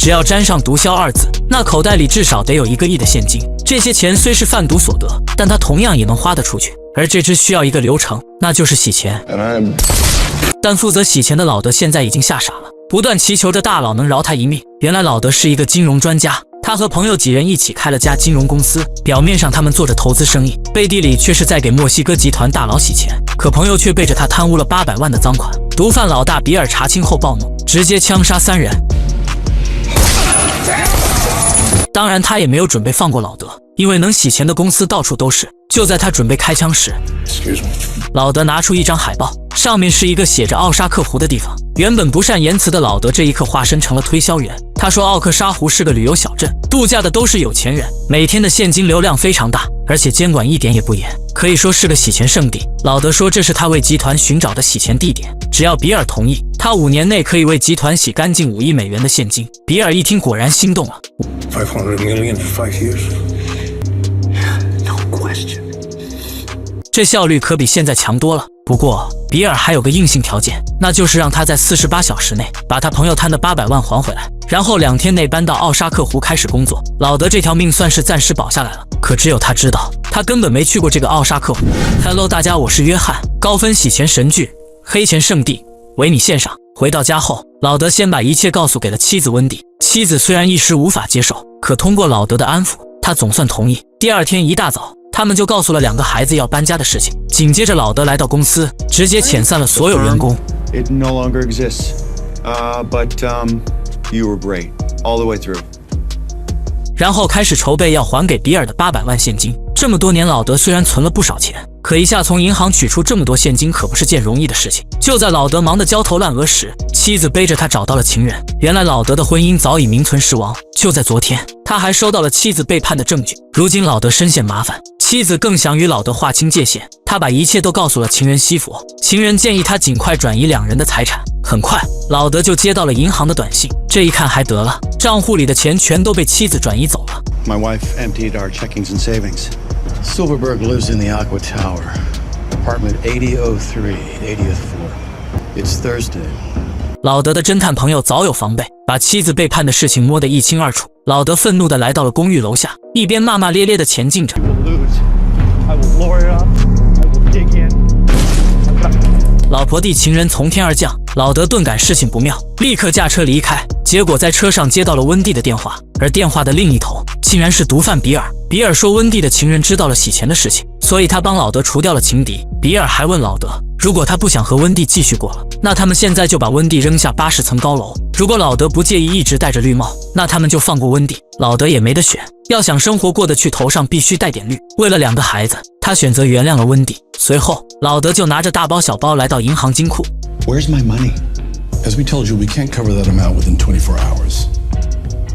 只要沾上毒枭二字，那口袋里至少得有1个亿的现金。这些钱虽是贩毒所得，但他同样也能花得出去。而这只需要一个流程，那就是洗钱。但负责洗钱的老德现在已经吓傻了，不断祈求着大佬能饶他一命。原来老德是一个金融专家，他和朋友几人一起开了家金融公司，表面上他们做着投资生意，背地里却是在给墨西哥集团大佬洗钱。可朋友却背着他贪污了800万的赃款。毒贩老大比尔查清后暴怒，直接枪杀3人。当然他也没有准备放过老德，因为能洗钱的公司到处都是。就在他准备开枪时，老德拿出一张海报，上面是一个写着奥沙克湖的地方。原本不善言辞的老德这一刻化身成了推销员。他说奥克沙湖是个旅游小镇，度假的都是有钱人，每天的现金流量非常大，而且监管一点也不严，可以说是个洗钱圣地。老德说这是他为集团寻找的洗钱地点，只要比尔同意，他5年内可以为集团洗干净5亿美元的现金。比尔一听果然心动了。500 million for 5 years. No question. 这效率可比现在强多了。不过比尔还有个硬性条件，那就是让他在48小时内把他朋友贪的800万还回来，然后2天内搬到奥沙克湖开始工作。老德这条命算是暂时保下来了，可只有他知道，他根本没去过这个奥沙克湖。Hello， 大家，我是约翰，高分洗钱神剧《黑钱圣地》为你献上。回到家后，老德先把一切告诉给了妻子温蒂。妻子虽然一时无法接受，可通过老德的安抚，他总算同意。第2天一大早，他们就告诉了2个孩子要搬家的事情。紧接着老德来到公司，直接遣散了所有员工。 It no longer exists. But you were great all the way through. 然后开始筹备要还给比尔的800万现金。这么多年，老德虽然存了不少钱，可一下从银行取出这么多现金可不是件容易的事情。就在老德忙得焦头烂额时，妻子背着他找到了情人。原来老德的婚姻早已名存实亡。就在昨天，他还收到了妻子背叛的证据。如今老德深陷麻烦，妻子更想与老德划清界限。他把一切都告诉了情人西佛，情人建议他尽快转移2人的财产。很快，老德就接到了银行的短信。这一看还得了，账户里的钱全都被妻子转移走了。 My wife emptied our checkings and savings. Silverberg lives in the Aqua Tower, apartment 8003, 80th floor. It's Thursday. 老德的侦探朋友早有防备，把妻子背叛的事情摸得一清二楚。老德愤怒地来到了公寓楼下，一边骂骂咧咧地前进着。老婆弟情人从天而降，老德顿感事情不妙，立刻驾车离开。结果在车上接到了温蒂的电话，而电话的另一头竟然是毒贩比尔。比尔说温蒂的情人知道了洗钱的事情，所以他帮老德除掉了情敌。比尔还问老德，如果他不想和温蒂继续过了，那他们现在就把温蒂扔下80层高楼。如果老德不介意一直戴着绿帽，那他们就放过温蒂。老德也没得选，要想生活过得去，头上必须带点绿。为了2个孩子，他选择原谅了温蒂。随后，老德就拿着大包小包来到银行金库。 Where's my money? As we told you, we can't cover that amount within 24 hours.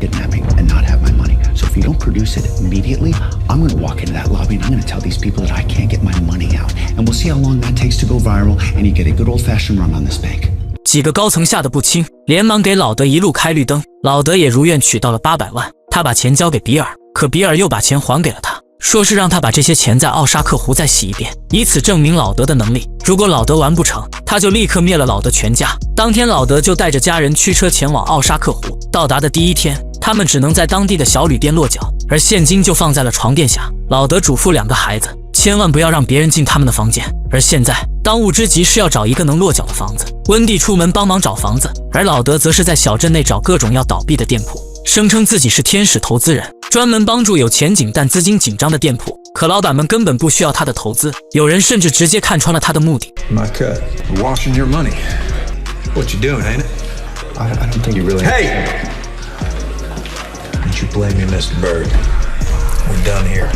Kidnapping and not have my money. So if you don't produce it immediately, I'm going to walk into that lobby and I'm going to tell these people that I can't get my money out. And we'll see how long that takes to go viral and you get a good old-fashioned run on this bank. 几个高层吓得不轻，连忙给老德一路开绿灯。老德也如愿取到了800万，他把钱交给比尔，可比尔又把钱还给了他，说是让他把这些钱在奥沙克湖再洗一遍，以此证明老德的能力。如果老德完不成，他就立刻灭了老德全家。当天，老德就带着家人驱车前往奥沙克湖。到达的第1天，他们只能在当地的小旅店落脚，而现金就放在了床垫下。老德嘱咐2个孩子，千万不要让别人进他们的房间。而现在，当务之急是要找一个能落脚的房子。温蒂出门帮忙找房子，而老德则是在小镇内找各种要倒闭的店铺，声称自己是天使投资人，专门帮助有前景但资金紧张的店铺。可老板们根本不需要他的投资，有人甚至直接看穿了他的目的。My cut. We're washing your money. What you doing, ain't it? I don't think you really. Hey! Don't you blame me, Mr. Berg. We're done here.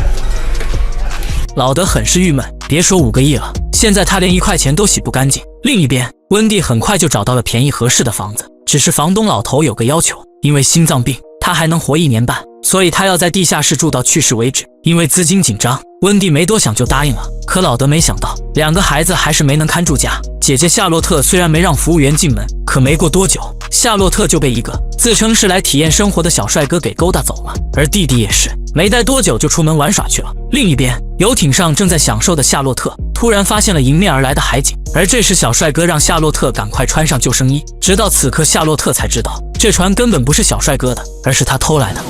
老德很是郁闷，别说5个亿了，现在他连1块钱都洗不干净。另一边，温蒂很快就找到了便宜合适的房子，只是房东老头有个要求，因为心脏病，他还能活1年半，所以他要在地下室住到去世为止。因为资金紧张，温蒂没多想就答应了。可老德没想到，2个孩子还是没能看住家。姐姐夏洛特虽然没让服务员进门，可没过多久，夏洛特就被一个自称是来体验生活的小帅哥给勾搭走了，而弟弟也是没待多久就出门玩耍去了。另一边，游艇上正在享受的夏洛特突然发现了迎面而来的海警，而这时小帅哥让夏洛特赶快穿上救生衣。直到此刻，夏洛特才知道这船根本不是小帅哥的，而是他偷来的。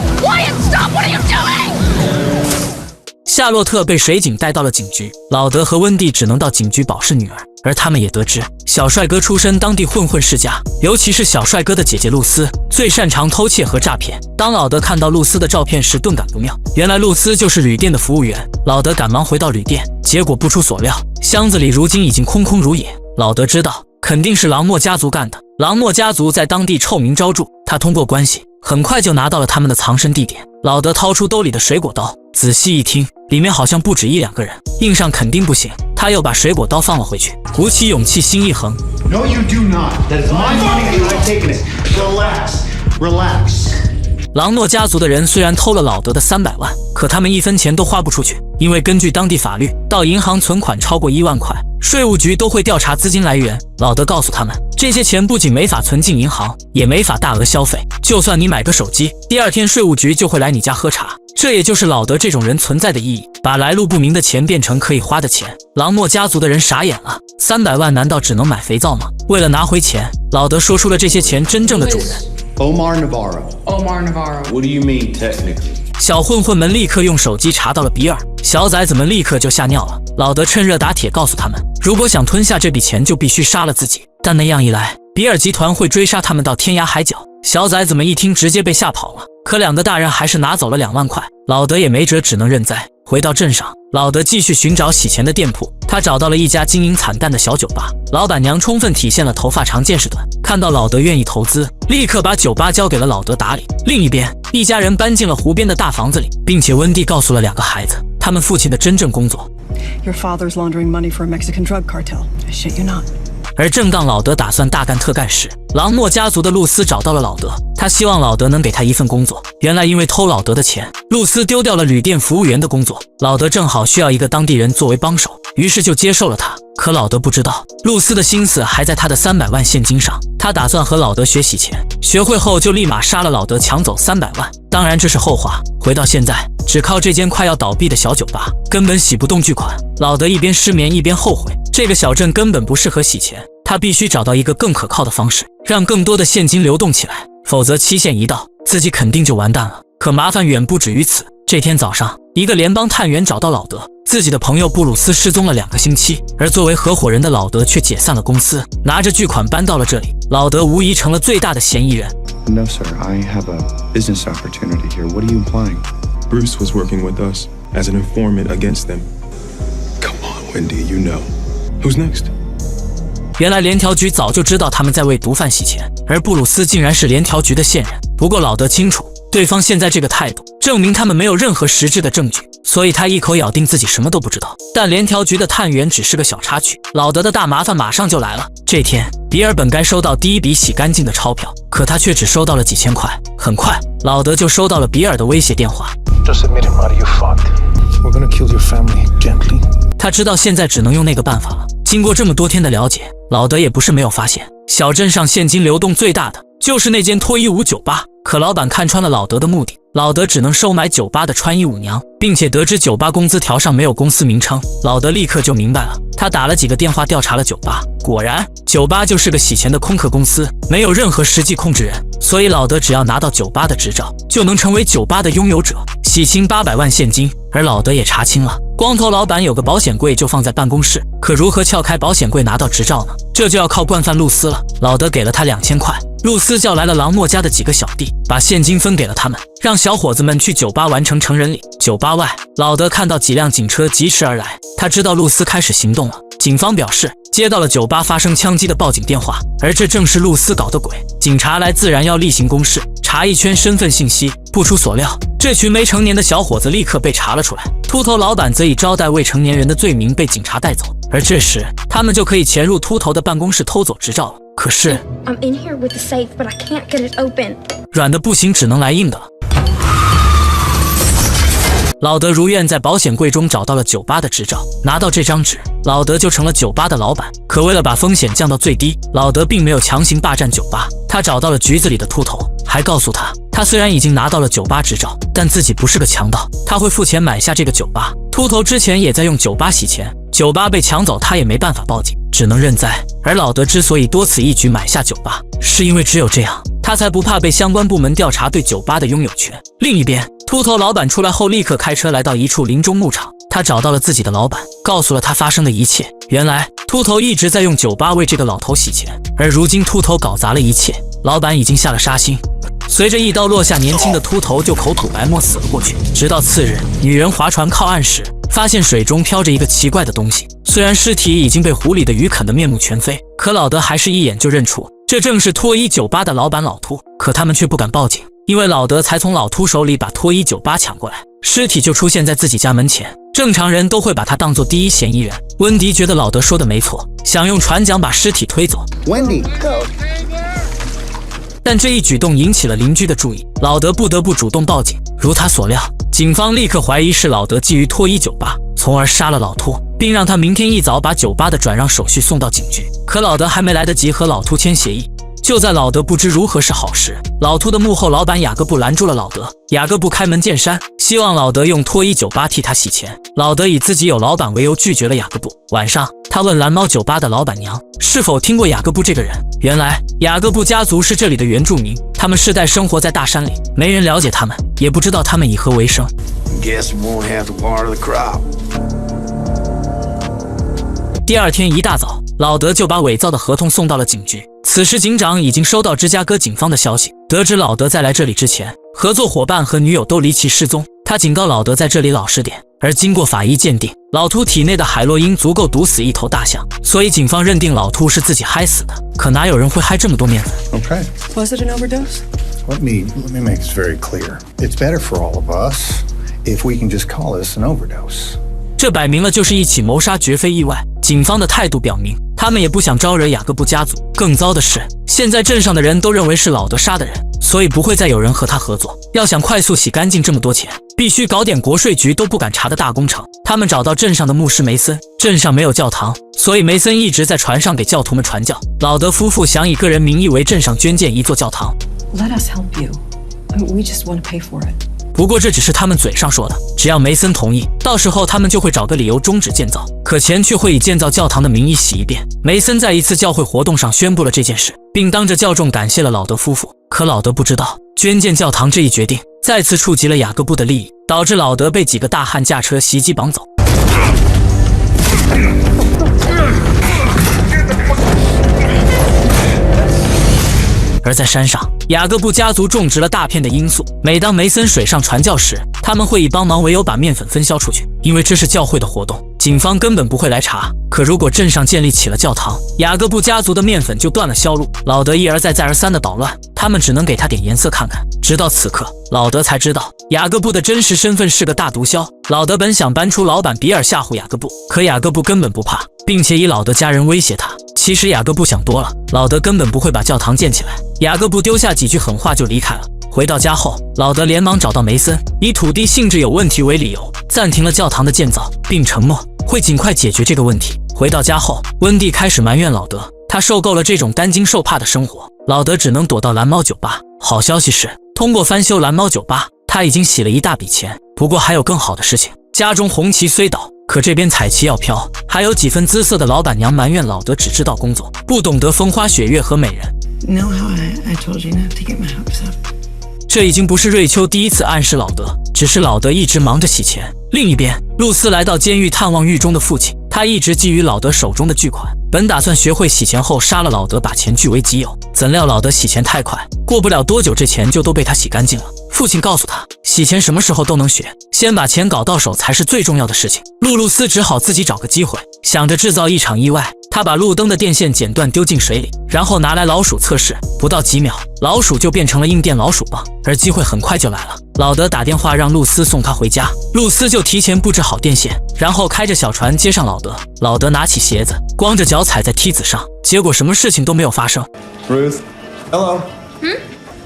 夏洛特被水警带到了警局，老德和温蒂只能到警局保释女儿，而他们也得知小帅哥出身当地混混世家，尤其是小帅哥的姐姐露丝最擅长偷窃和诈骗。当老德看到露丝的照片时，顿感不妙，原来露丝就是旅店的服务员。老德赶忙回到旅店，结果不出所料，箱子里如今已经空空如也。老德知道肯定是朗莫家族干的，朗莫家族在当地臭名昭著，他通过关系很快就拿到了他们的藏身地点。老德掏出兜里的水果刀，仔细一听，里面好像不止1-2个人，硬上肯定不行。他又把水果刀放了回去，鼓起勇气，心一横。No, you do not. That is my money and I've taken it. Relax. 朗诺家族的人虽然偷了老德的300万，可他们1分钱都花不出去，因为根据当地法律，到银行存款超过1万块，税务局都会调查资金来源。老德告诉他们，这些钱不仅没法存进银行，也没法大额消费，就算你买个手机，第2天税务局就会来你家喝茶。这也就是老德这种人存在的意义，把来路不明的钱变成可以花的钱。朗诺家族的人傻眼了，300万难道只能买肥皂吗？为了拿回钱，老德说出了这些钱真正的主人。Omar Navarro. What do you mean, technically? 小混混们立刻用手机查到了比尔，小崽子们立刻就吓尿了。老德趁热打铁告诉他们，如果想吞下这笔钱，就必须杀了自己，但那样一来，比尔集团会追杀他们到天涯海角。小崽子们一听，直接被吓跑了。可2个大人还是拿走了2万块，老德也没辙，只能认栽。回到镇上，老德继续寻找洗钱的店铺，他找到了一家经营惨淡的小酒吧，老板娘充分体现了头发长见识短，看到老德愿意投资，立刻把酒吧交给了老德打理。另一边，一家人搬进了湖边的大房子里，并且温蒂告诉了2个孩子他们父亲的真正工作。Your father's laundering money for a Mexican drug cartel. I shit you not. 而正当老德打算大干特干时，朗诺家族的露丝找到了老德，他希望老德能给他一份工作。原来因为偷老德的钱，露丝丢掉了旅店服务员的工作，老德正好需要一个当地人作为帮手，于是就接受了他。可老德不知道，露丝的心思还在他的300万现金上，他打算和老德学洗钱，学会后就立马杀了老德，抢走300万。当然这是后话。回到现在，只靠这间快要倒闭的小酒吧，根本洗不动巨款。老德一边失眠一边后悔，这个小镇根本不适合洗钱，他必须找到一个更可靠的方式，让更多的现金流动起来，否则期限一到，自己肯定就完蛋了。可麻烦远不止于此。这天早上，一个联邦探员找到老德，自己的朋友布鲁斯失踪了2个星期，而作为合伙人的老德却解散了公司，拿着巨款搬到了这里。老德无疑成了最大的嫌疑人。No, sir. I have a business opportunity here. What are you implying? Bruce was working with us as an informant against them. Come on, Wendy, you know. Who's next? 原来联调局早就知道他们在为毒贩洗钱，而布鲁斯竟然是联调局的线人。不过老德清楚，对方现在这个态度，证明他们没有任何实质的证据，所以他一口咬定自己什么都不知道。但联调局的探员只是个小插曲，老德的大麻烦马上就来了。这天，比尔本该收到第一笔洗干净的钞票，可他却只收到了几千块。很快，老德就收到了比尔的威胁电话。Just admit it, Marty, you fucked. We're gonna kill your family gently. 他知道现在只能用那个办法了。经过这么多天的了解，老德也不是没有发现，小镇上现金流动最大的就是那间脱衣舞酒吧。可老板看穿了老德的目的，老德只能收买酒吧的穿衣舞娘，并且得知酒吧工资条上没有公司名称，老德立刻就明白了。他打了几个电话调查了酒吧，果然酒吧就是个洗钱的空壳公司，没有任何实际控制人，所以老德只要拿到酒吧的执照，就能成为酒吧的拥有者，洗清800万现金。而老德也查清了，光头老板有个保险柜就放在办公室，可如何撬开保险柜拿到执照呢？这就要靠惯犯露丝了。老德给了他2000块，露丝叫来了朗诺家的几个小弟，把现金分给了他们，让小伙子们去酒吧完成成人礼。酒吧外，老德看到几辆警车疾驰而来，他知道露丝开始行动了。警方表示接到了酒吧发生枪击的报警电话，而这正是露丝搞的鬼。警察来自然要例行公事，查一圈身份信息。不出所料，这群没成年的小伙子立刻被查了出来。秃头老板则以招待未成年人的罪名被警察带走，而这时他们就可以潜入秃头的办公室偷走执照了。可是 I'm in here with the safe, but I can't get it open. 软的不行，只能来硬的了。老德如愿在保险柜中找到了酒吧的执照，拿到这张纸，老德就成了酒吧的老板。可为了把风险降到最低，老德并没有强行霸占酒吧，他找到了局子里的秃头，还告诉他虽然已经拿到了酒吧执照，但自己不是个强盗，他会付钱买下这个酒吧。秃头之前也在用酒吧洗钱，酒吧被抢走，他也没办法报警，只能认栽。而老德之所以多此一举买下酒吧，是因为只有这样，他才不怕被相关部门调查对酒吧的拥有权。另一边，秃头老板出来后立刻开车来到一处林中牧场，他找到了自己的老板，告诉了他发生的一切。原来秃头一直在用酒吧为这个老头洗钱，而如今秃头搞砸了一切，老板已经下了杀心。随着一刀落下，年轻的秃头就口吐白沫死了过去。直到次日，女人划船靠岸时，发现水中飘着一个奇怪的东西。虽然尸体已经被湖里的鱼啃得面目全非，可老德还是一眼就认出这正是脱衣酒吧的老板老秃。可他们却不敢报警，因为老德才从老秃手里把脱衣酒吧抢过来，尸体就出现在自己家门前。正常人都会把他当作第一嫌疑人。温迪觉得老德说的没错，想用船桨把尸体推走。Wendy. 但这一举动引起了邻居的注意，老德不得不主动报警。如他所料，警方立刻怀疑是老德觊觎脱衣酒吧，从而杀了老秃，并让他明天一早把酒吧的转让手续送到警局。可老德还没来得及和老秃签协议，就在老德不知如何是好时，老秃的幕后老板雅各布拦住了老德。雅各布开门见山，希望老德用脱衣酒吧替他洗钱。老德以自己有老板为由拒绝了雅各布。晚上，他问蓝猫酒吧的老板娘是否听过雅各布这个人。原来雅各布家族是这里的原住民，他们世代生活在大山里，没人了解他们，也不知道他们以何为生。第二天一大早，老德就把伪造的合同送到了警局。此时警长已经收到芝加哥警方的消息，得知老德在来这里之前，合作伙伴和女友都离奇失踪。他警告老德在这里老实点。而经过法医鉴定，老秃体内的海洛因足够毒死一头大象，所以警方认定老秃是自己嗨死的。可哪有人会嗨这么多面粉？ Okay. Was it an overdose? Let me make this very clear. It's better for all of us if we can just call this an overdose. 这摆明了就是一起谋杀，绝非意外。警方的态度表明，他们也不想招惹雅各布家族。更糟的是，现在镇上的人都认为是老德杀的人，所以不会再有人和他合作。要想快速洗干净这么多钱，必须搞点国税局都不敢查的大工程。他们找到镇上的牧师梅森，镇上没有教堂，所以梅森一直在船上给教徒们传教。老德夫妇想以个人名义为镇上捐建一座教堂。 Let us help you. We just want to pay for it. 不过这只是他们嘴上说的，只要梅森同意，到时候他们就会找个理由终止建造，可钱却会以建造教堂的名义洗一遍。梅森在一次教会活动上宣布了这件事，并当着教众感谢了老德夫妇。可老德不知道，捐建教堂这一决定再次触及了雅各布的利益，导致老德被几个大汉驾车袭击绑走。而在山上，雅各布家族种植了大片的罂粟。每当梅森水上传教时，他们会以帮忙为由把面粉分销出去，因为这是教会的活动，警方根本不会来查。可如果镇上建立起了教堂，雅各布家族的面粉就断了销路。老德一而再再而三的捣乱，他们只能给他点颜色看看。直到此刻，老德才知道雅各布的真实身份是个大毒枭。老德本想搬出老板比尔吓唬雅各布，可雅各布根本不怕，并且以老德家人威胁他。其实雅各布想多了，老德根本不会把教堂建起来。雅各布丢下几句狠话就离开了。回到家后，老德连忙找到梅森，以土地性质有问题为理由，暂停了教堂的建造，并承诺会尽快解决这个问题。回到家后，温蒂开始埋怨老德，他受够了这种担惊受怕的生活。老德只能躲到蓝猫酒吧。好消息是，通过翻修蓝猫酒吧，他已经洗了一大笔钱。不过还有更好的事情，家中红旗虽倒，可这边彩旗要飘。还有几分姿色的老板娘埋怨老德只知道工作，不懂得风花雪月和美人。 Know how I told you not to get my hopes up. 这已经不是瑞秋第一次暗示老德，只是老德一直忙着洗钱。另一边，露丝来到监狱探望狱中的父亲，他一直觊觎老德手中的巨款，本打算学会洗钱后杀了老德，把钱据为己有。怎料老德洗钱太快，过不了多久这钱就都被他洗干净了。父亲告诉他，洗钱什么时候都能学，先把钱搞到手才是最重要的事情。露丝只好自己找个机会，想着制造一场意外。他把路灯的电线剪断丢进水里，然后拿来老鼠测试，不到几秒，老鼠就变成了硬垫老鼠棒。而机会很快就来了，老德打电话让露丝送他回家，露丝就提前布置好电线，然后开着小船接上老德。老德拿起鞋子，光着脚踩在梯子上，结果什么事情都没有发生。 Ruth, hello.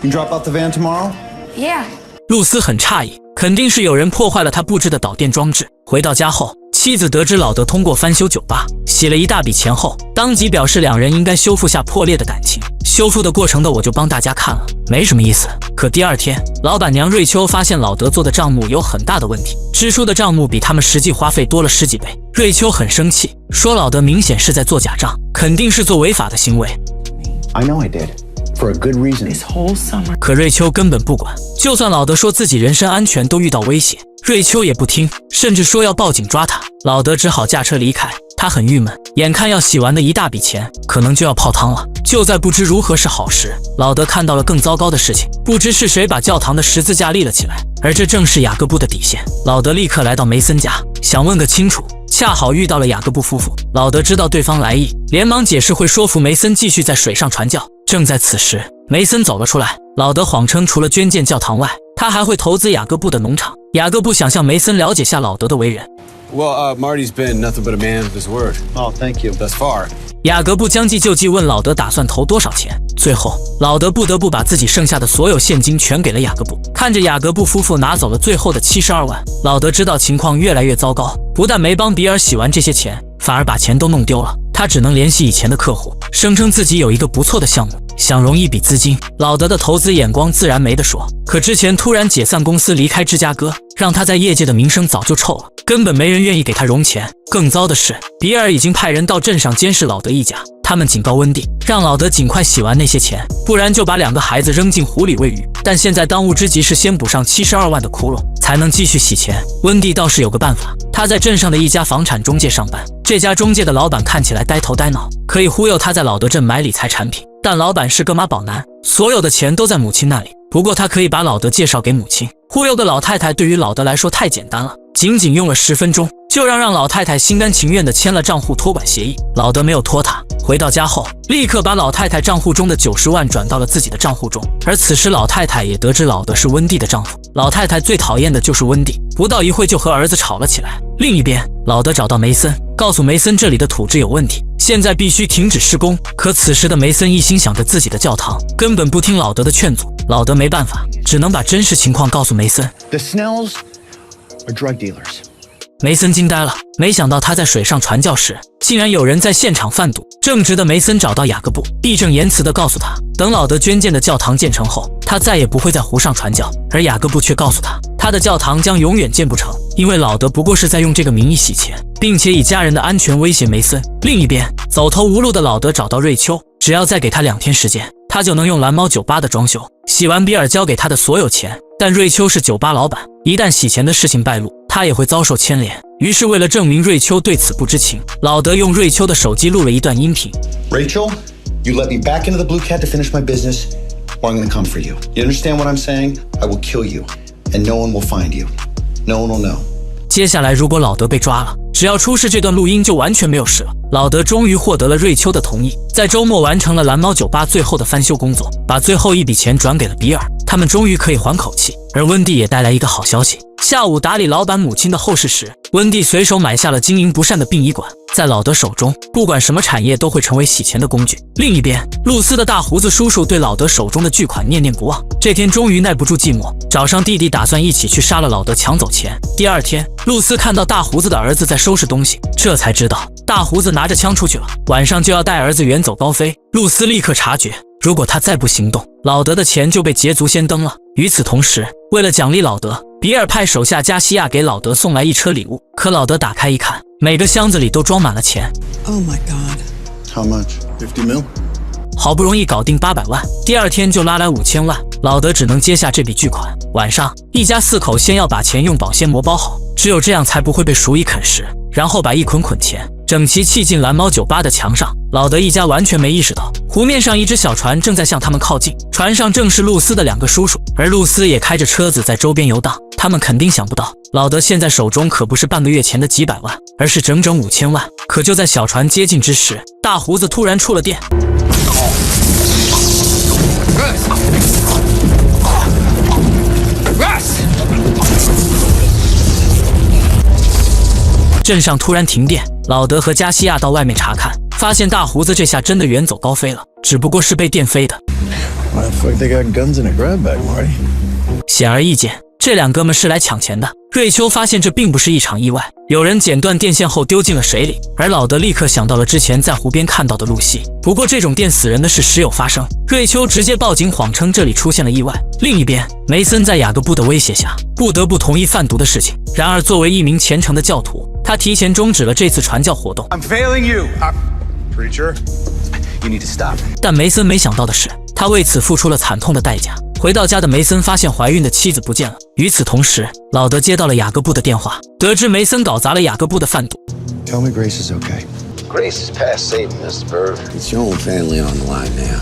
You drop off the van tomorrow? Yeah. 露丝很诧异，肯定是有人破坏了他布置的导电装置。回到家后，妻子得知老德通过翻修酒吧洗了一大笔钱后，当即表示两人应该修复下破裂的感情。修复的过程的我就帮大家看了，没什么意思。可第二天，老板娘瑞秋发现老德做的账目有很大的问题，支出的账目比他们实际花费多了10几倍。瑞秋很生气，说老德明显是在做假账，肯定是做违法的行为。I know I did. For a good reason. This whole summer. 可瑞秋根本不管，就算老德说自己人身安全都遇到威胁，瑞秋也不听，甚至说要报警抓他。老德只好驾车离开。他很郁闷，眼看要洗完的一大笔钱可能就要泡汤了。就在不知如何是好时，老德看到了更糟糕的事情，不知是谁把教堂的十字架立了起来，而这正是雅各布的底线。老德立刻来到梅森家，想问个清楚，恰好遇到了雅各布夫妇。老德知道对方来意，连忙解释会说服梅森继续在水上传教。正在此时，梅森走了出来。老德谎称除了捐建教堂外，他还会投资雅各布的农场。雅各布想向梅森了解下老德的为人。Well, Marty's been nothing but a man of his word. Oh, thank you. Thus far. 雅各布将计就计，问老德打算投多少钱。最后，老德不得不把自己剩下的所有现金全给了雅各布。看着雅各布夫妇拿走了最后的72万，老德知道情况越来越糟糕，不但没帮比尔洗完这些钱，反而把钱都弄丢了。他只能联系以前的客户，声称自己有一个不错的项目，想融一笔资金。老德的投资眼光自然没得说，可之前突然解散公司离开芝加哥，让他在业界的名声早就臭了，根本没人愿意给他融钱。更糟的是，比尔已经派人到镇上监视老德一家。他们警告温蒂，让老德尽快洗完那些钱，不然就把2个孩子扔进湖里喂鱼。但现在当务之急是先补上72万的窟窿，才能继续洗钱。温蒂倒是有个办法，他在镇上的一家房产中介上班，这家中介的老板看起来呆头呆脑，可以忽悠他在老德镇买理财产品。但老板是个妈宝男，所有的钱都在母亲那里。不过他可以把老德介绍给母亲。忽悠的老太太对于老德来说太简单了，仅仅用了10分钟，就让老太太心甘情愿地签了账户托管协议。老德没有拖他，回到家后立刻把老太太账户中的90万转到了自己的账户中。而此时老太太也得知老德是温蒂的丈夫。老太太最讨厌的就是温蒂，不到一会就和儿子吵了起来。另一边，老德找到梅森，告诉梅森这里的土质有问题，现在必须停止施工。可此时的梅森一心想着自己的教堂，根本不听老德的劝阻。老德没办法，只能把真实情况告诉梅森。 The Snells are drug dealers. 梅森惊呆了，没想到他在水上传教时，竟然有人在现场贩毒。正直的梅森找到雅各布，义正言辞地告诉他，等老德捐建的教堂建成后，他再也不会在湖上传教。而雅各布却告诉他，他的教堂将永远建不成，因为老德不过是在用这个名义洗钱，并且以家人的安全威胁梅森。另一边，走投无路的老德找到瑞秋，只要再给他2天时间，他就能用蓝猫酒吧的装修洗完比尔交给他的所有钱。但瑞秋是酒吧老板，一旦洗钱的事情败露，他也会遭受牵连。于是为了证明瑞秋对此不知情，老德用瑞秋的手机录了一段音频。 Rachel, you let me back into the Blue Cat to finish my business, or I'm going to come for you. You understand what I'm saying? I will kill you, and no one will find you. No one will know. 接下来如果老德被抓了，只要出示这段录音就完全没有事了。老德终于获得了瑞秋的同意，在周末完成了蓝猫酒吧最后的翻修工作，把最后一笔钱转给了比尔，他们终于可以缓口气。而温蒂也带来一个好消息，下午打理老板母亲的后事时，温蒂随手买下了经营不善的殡仪馆。在老德手中，不管什么产业都会成为洗钱的工具。另一边，露丝的大胡子叔叔对老德手中的巨款念念不忘。这天终于耐不住寂寞，找上弟弟打算一起去杀了老德抢走钱。第二天，露丝看到大胡子的儿子在收拾东西，这才知道大胡子拿着枪出去了，晚上就要带儿子远走高飞。露丝立刻察觉，如果他再不行动，老德的钱就被捷足先登了。与此同时，为了奖励老德，比尔派手下加西亚给老德送来一车礼物。可老德打开一看，每个箱子里都装满了钱。 Oh my god. How much? 50 mil? 好不容易搞定800万，第二天就拉来5000万，老德只能接下这笔巨款。晚上，一家4口先要把钱用保鲜膜包好，只有这样才不会被鼠蚁啃食，然后把一捆捆钱整齐砌进蓝猫酒吧的墙上。老德一家完全没意识到，湖面上一只小船正在向他们靠近，船上正是露丝的2个叔叔，而露丝也开着车子在周边游荡。他们肯定想不到，老德现在手中可不是半个月前的几百万，而是整整5000万。可就在小船接近之时，大胡子突然触了电。镇上突然停电，老德和加西亚到外面查看，发现大胡子这下真的远走高飞了，只不过是被电飞的。Why the fuck they got guns in a grab bag, Marty? 显而易见，这两哥们是来抢钱的。瑞秋发现这并不是一场意外，有人剪断电线后丢进了水里，而老德立刻想到了之前在湖边看到的路戏。不过这种电死人的事时有发生，瑞秋直接报警，谎称这里出现了意外。另一边，梅森在雅各布的威胁下，不得不同意贩毒的事情。然而，作为一名虔诚的教徒，他提前终止了这次传教活动。I'm failing you, Preacher, you need to stop. 但梅森没想到的是，他为此付出了惨痛的代价。回到家的梅森发现怀孕的妻子不见了。与此同时，老德接到了雅各布的电话，得知梅森搞砸了雅各布的贩毒。Tell me Grace is okay. Grace is past saving, Mr. Bird. It's your own family on the line now.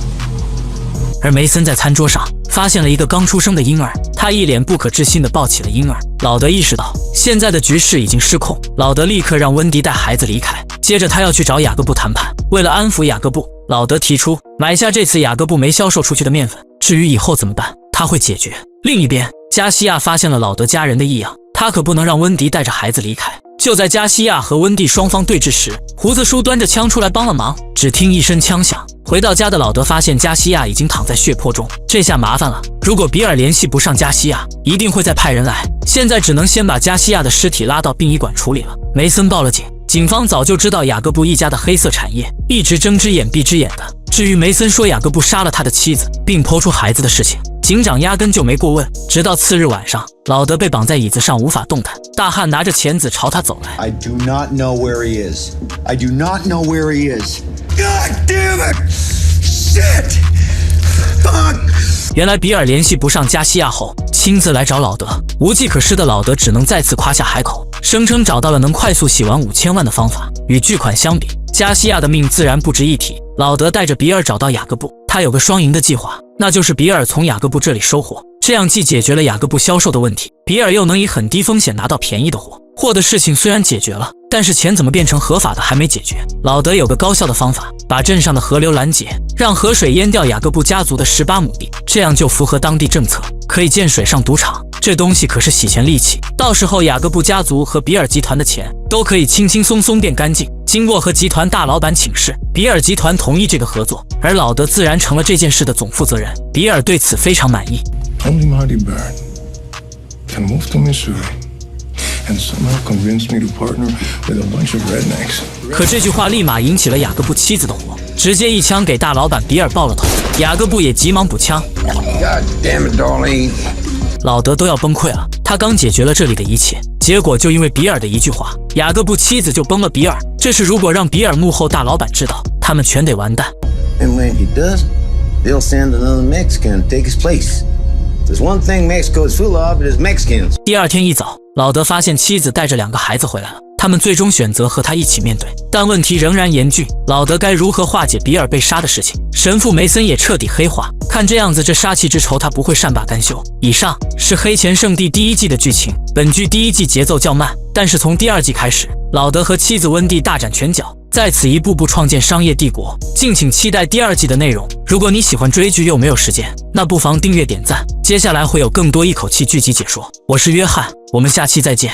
而梅森在餐桌上发现了一个刚出生的婴儿，他一脸不可置信地抱起了婴儿。老德意识到现在的局势已经失控，老德立刻让温迪带孩子离开，接着他要去找雅各布谈判。为了安抚雅各布，老德提出买下这次雅各布没销售出去的面粉，至于以后怎么办，他会解决。另一边，加西亚发现了老德家人的异样，他可不能让温迪带着孩子离开。就在加西亚和温蒂双方对峙时，胡子叔端着枪出来帮了忙。只听一声枪响，回到家的老德发现加西亚已经躺在血泊中，这下麻烦了。如果比尔联系不上加西亚，一定会再派人来。现在只能先把加西亚的尸体拉到殡仪馆处理了。梅森报了警，警方早就知道雅各布一家的黑色产业，一直睁只眼闭只眼的。至于梅森说雅各布杀了他的妻子，并剖出孩子的事情，警长压根就没过问。直到次日晚上，老德被绑在椅子上无法动弹，大汉拿着钳子朝他走来。 I do not know where he is. I do not know where he is. God damn it! Shit! Fuck! 原来比尔联系不上加西亚后，亲自来找老德。无计可施的老德只能再次夸下海口，声称找到了能快速洗完5000万的方法。与巨款相比，加西亚的命自然不值一提。老德带着比尔找到雅各布，他有个双赢的计划，那就是比尔从雅各布这里收货，这样既解决了雅各布销售的问题，比尔又能以很低风险拿到便宜的货。货的事情虽然解决了，但是钱怎么变成合法的还没解决。老德有个高效的方法，把镇上的河流拦截，让河水淹掉雅各布家族的18亩地，这样就符合当地政策，可以建水上赌场。这东西可是洗钱利器，到时候雅各布家族和比尔集团的钱都可以轻轻松松变干净。经过和集团大老板请示，比尔集团同意这个合作，而老德自然成了这件事的总负责人。比尔对此非常满意。 Only Marty Bird can move to Missouri and somehow convince me to partner with a bunch of rednecks. 可这句话立马引起了雅各布妻子的火，直接一枪给大老板比尔爆了头。雅各布也急忙补枪。 God damn it, Darlene. 老德都要崩溃了，他刚解决了这里的一切，结果就因为比尔的一句话，雅各布妻子就崩了比尔。这是如果让比尔幕后大老板知道，他们全得完蛋。 And when he does, they'll send another Mexican to take his place. There's one thing Mexico is full of, it is Mexicans. 第二天一早，老德发现妻子带着2个孩子回来了，他们最终选择和他一起面对，但问题仍然严峻。老德该如何化解比尔被杀的事情？神父梅森也彻底黑化，看这样子，这杀妻之仇他不会善罢甘休。以上是《黑钱圣地》第1季的剧情。本剧第1季节奏较慢，但是从第2季开始，老德和妻子温蒂大展拳脚，在此一步步创建商业帝国。敬请期待第2季的内容。如果你喜欢追剧又没有时间，那不妨订阅点赞，接下来会有更多一口气剧集解说。我是约翰，我们下期再见。